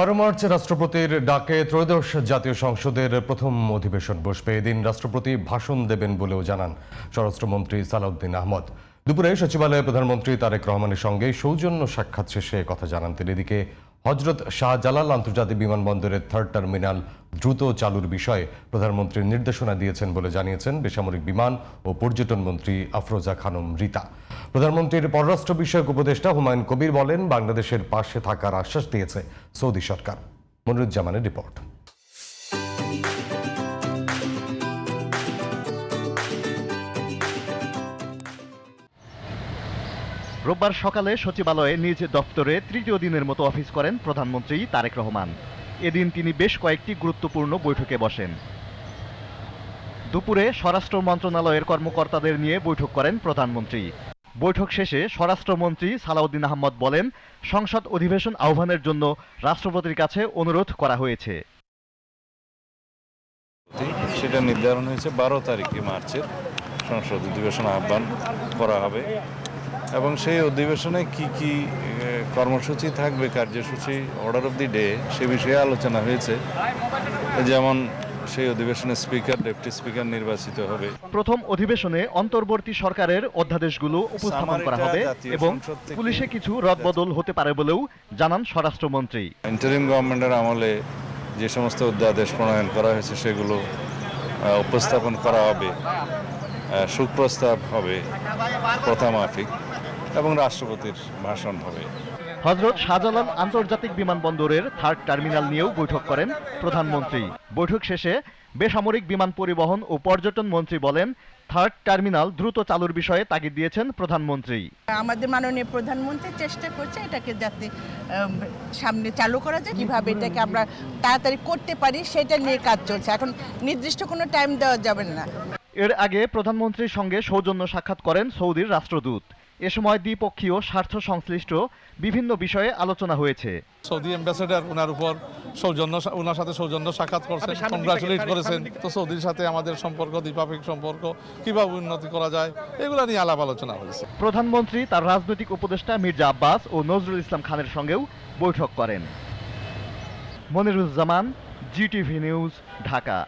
12 March রাষ্ট্রপতির ডাকে ত্রয়োদশ জাতীয় সংসদের প্রথম অধিবেশন বসবে। এদিন রাষ্ট্রপতি ভাষণ দেবেন বলেও জানান স্বরাষ্ট্রমন্ত্রী সালাউদ্দিন আহমদ। দুপুরে সচিবালয়ে প্রধানমন্ত্রী তারেক রহমানের সঙ্গে সৌজন্য সাক্ষাৎ শেষে কথা জানান তিনি। এদিকে হজরত শাহজালাল আন্তর্জাতিক বিমানবন্দরের থার্ড টার্মিনাল দ্রুত চালুর বিষয়ে প্রধানমন্ত্রীর নির্দেশনা দিয়েছেন বলে জানিয়েছেন বেসামরিক বিমান ও পর্যটন মন্ত্রী আফরোজা খানম রিতা। প্রধানমন্ত্রীর পররাষ্ট্র বিষয়ক উপদেষ্টা হুমায়ুন কবির বলেন, বাংলাদেশের পাশে থাকার আশ্বাস দিয়েছে সৌদি সরকার। মনিরুজ্জামানের রিপোর্ট। রোববার সকালে সচিবালয়ে নিজ দপ্তরে তৃতীয় দিনের মতো অফিস করেন প্রধানমন্ত্রী তারেক রহমান। এদিন তিনি বেশ কয়েকটি গুরুত্বপূর্ণ বৈঠকে বসেন। দুপুরে স্বরাষ্ট্র মন্ত্রণালয়ের কর্মকর্তাদের নিয়ে বৈঠক করেন প্রধানমন্ত্রী। বৈঠক শেষে স্বরাষ্ট্রমন্ত্রী সালাউদ্দিন আহমদ বলেন, সংসদ অধিবেশন আহ্বানের জন্য রাষ্ট্রপতির কাছে অনুরোধ করা হয়েছে। সেটা নির্ধারণ হয়েছে 12 তারিখে মার্চের সংসদ অধিবেশন আহ্বান করা হবে এবং সেই অধিবেশনে কি কি কর্মসূচি থাকবে, কার্যসূচি, অর্ডার অফ দি ডে, সে বিষয়ে আলোচনা হয়েছে। যেমন সেই অধিবেশনে স্পিকার, ডেপুটি স্পিকার নির্বাচিত হবে। প্রথম অধিবেশনে অন্তর্বর্তী সরকারের অধ্যাদেশগুলো উপস্থাপন করা হবে এবং পুলিশে কিছু রদবদল হতে পারে বলেও জানান স্বরাষ্ট্রমন্ত্রী। ইন্টারিম গভর্নমেন্টের আমলে যে সমস্ত অধ্যাদেশ প্রণয়ন করা হয়েছে সেগুলো উপস্থাপন করা হবে, সুপ্রস্তাব হবে প্রথামাফিক এবং রাষ্ট্রপতির ভাষণ হবে। হজরত শাহজালাল আন্তর্জাতিক বিমানবন্দরের থার্ড টার্মিনাল নিয়েও বৈঠক করেন প্রধানমন্ত্রী। বৈঠক শেষে বেসামরিক বিমান পরিবহন ও পর্যটন মন্ত্রী বলেন, থার্ড টার্মিনাল দ্রুত চালুর বিষয়ে তাগিদ দিয়েছেন প্রধানমন্ত্রী। আমাদের মাননীয় প্রধানমন্ত্রী চেষ্টা করছে এটাকে যাতে সামনে চালু করা যায়, কিভাবে এটাকে আমরা তাড়াতাড়ি করতে পারি সেটা নিয়ে কাজ চলছে। এখন নির্দিষ্ট কোনো টাইম দেওয়া যাবে না। এর আগে প্রধানমন্ত্রীর সঙ্গে সৌজন্য সাক্ষাৎ করেন সৌদির রাষ্ট্রদূত। এ সময় দ্বিপক্ষীয় স্বার্থ সংশ্লিষ্ট বিভিন্ন বিষয়ে আলোচনা হয়েছে। সৌদি অ্যাম্বাসেডর ওনার সাথে সৌজন্য সাক্ষাৎ করছেন, কংগ্রাচুলেট করেছেন। তো সৌদির সাথে আমাদের সম্পর্ক, দ্বিপাক্ষিক সম্পর্ক কিভাবে উন্নতি করা যায়, এগুলো নিয়ে আলাপ আলোচনা হয়েছে। প্রধানমন্ত্রী তার রাজনৈতিক উপদেষ্টা মির্জা আব্বাস ও নজরুল ইসলাম খানের সঙ্গেও বৈঠক করেন। Moniruzzaman, GTV news, Dhaka.